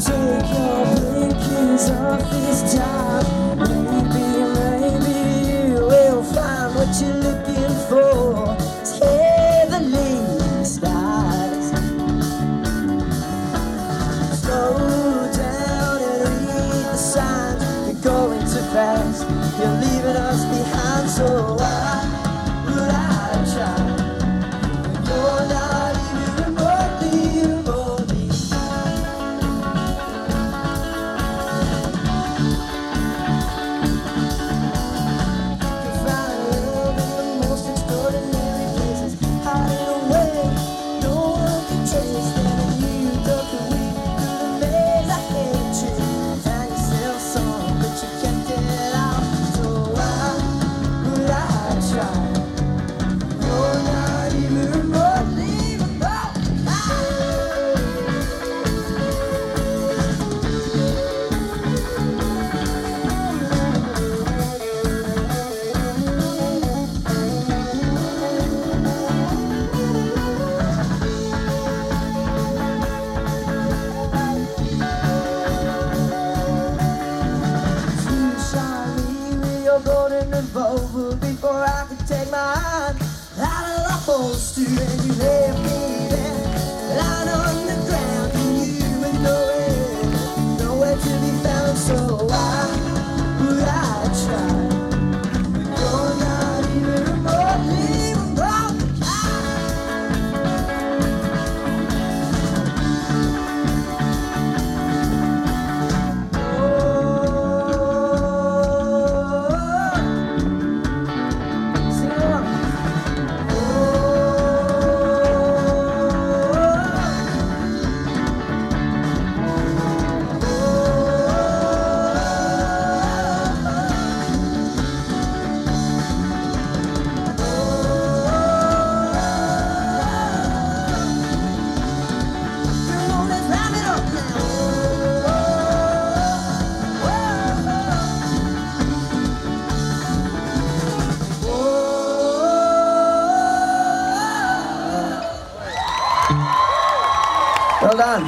Take your blinkers off this time. Maybe you will find what you're looking for. It's heavenly skies. Slow down and read the signs. You're going too fast. You're leaving us behind. So why would I try? You're not even remotely remotely. Golden revolver before I could take my hand out of the holster, and you left me there, lying on the ground, and you were nowhere to be found. So why would I try? You're not even remotely involved. Well done.